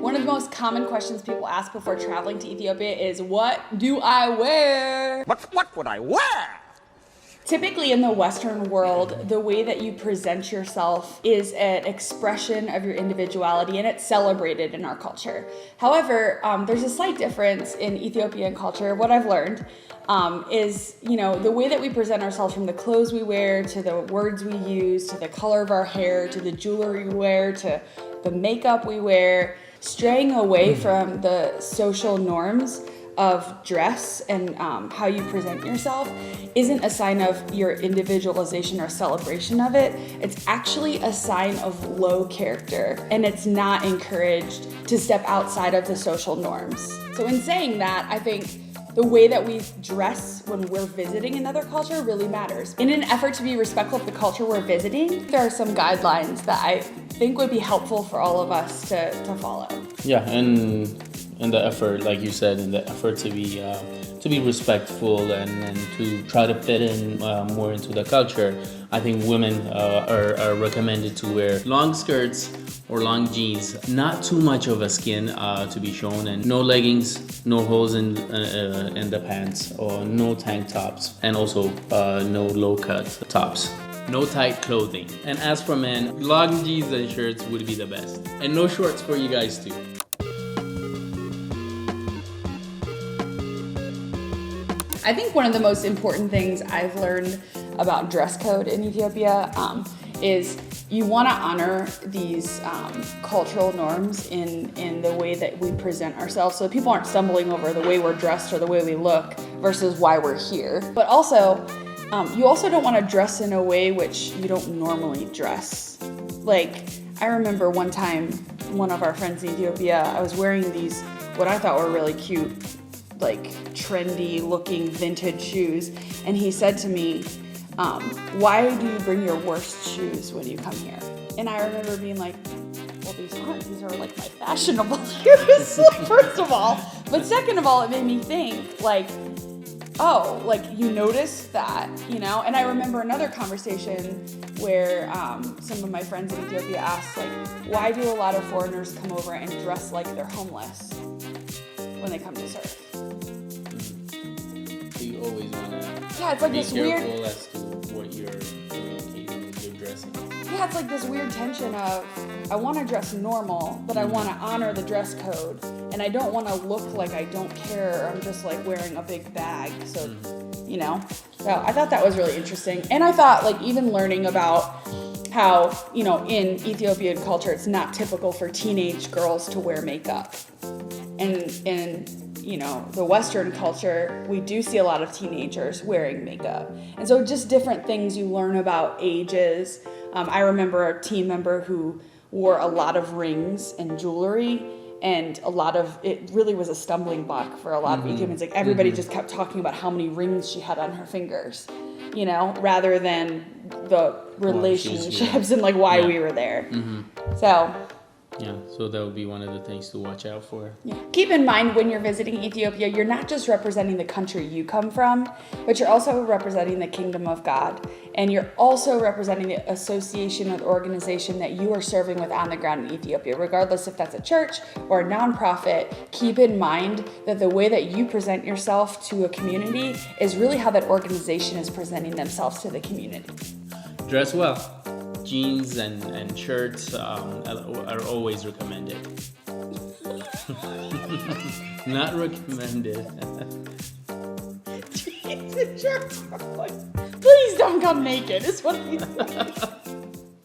One of the most common questions people ask before traveling to Ethiopia is, what do I wear? What would I wear? Typically in the Western world, the way that you present yourself is an expression of your individuality, and it's celebrated in our culture. However, there's a slight difference in Ethiopian culture. What I've learned is, the way that we present ourselves, from the clothes we wear, to the words we use, to the color of our hair, to the jewelry we wear, to the makeup we wear, straying away from the social norms of dress and how you present yourself isn't a sign of your individualization or celebration of it. It's actually a sign of low character, and it's not encouraged to step outside of the social norms. So in saying that, I think the way that we dress when we're visiting another culture really matters. In an effort to be respectful of the culture we're visiting, there are some guidelines that I think would be helpful for all of us to follow. Yeah, and in the effort, like you said, in the effort to be respectful and to try to fit in more into the culture, I think women are recommended to wear long skirts or long jeans, not too much of a skin to be shown, and no leggings, no holes in the pants, or no tank tops, and also no low-cut tops. No tight clothing. And as for men, long jeans and shirts would be the best. And no shorts for you guys too. I think one of the most important things I've learned about dress code in Ethiopia is you want to honor these cultural norms in the way that we present ourselves, so that people aren't stumbling over the way we're dressed or the way we look versus why we're here. But also, you also don't want to dress in a way which you don't normally dress. Like, I remember one time, one of our friends in Ethiopia, I was wearing these, what I thought were really cute, like trendy looking vintage shoes, and he said to me, why do you bring your worst shoes when you come here? And I remember being like, well, these are like my fashionable shoes, like, first of all. But second of all, it made me think, like, oh, like, you noticed that, And I remember another conversation where some of my friends in Ethiopia asked, like, why do a lot of foreigners come over and dress like they're homeless when they come to surf? So you always want to it's like be this careful weird, as to what you're communicating with your dressing. yeah, it's like this weird tension of, I want to dress normal, but I want to honor the dress code, and I don't want to look like I don't care, I'm just like wearing a big bag, so, So I thought that was really interesting. And I thought, like, even learning about how, in Ethiopian culture, it's not typical for teenage girls to wear makeup. And in the Western culture, we do see a lot of teenagers wearing makeup. And so just different things you learn about ages. I remember a team member who wore a lot of rings and jewelry, and it really was a stumbling block for a lot of Ethiopians. Like, everybody just kept talking about how many rings she had on her fingers, rather than the relationships and like why we were there. So that would be one of the things to watch out for. Yeah. Keep in mind, when you're visiting Ethiopia, you're not just representing the country you come from, but you're also representing the kingdom of God. And you're also representing the association or organization that you are serving with on the ground in Ethiopia. Regardless if that's a church or a nonprofit, keep in mind that the way that you present yourself to a community is really how that organization is presenting themselves to the community. Dress well. Jeans and shirts are always recommended. Not recommended. Jeans and shirts are like, please don't come naked, is what he said.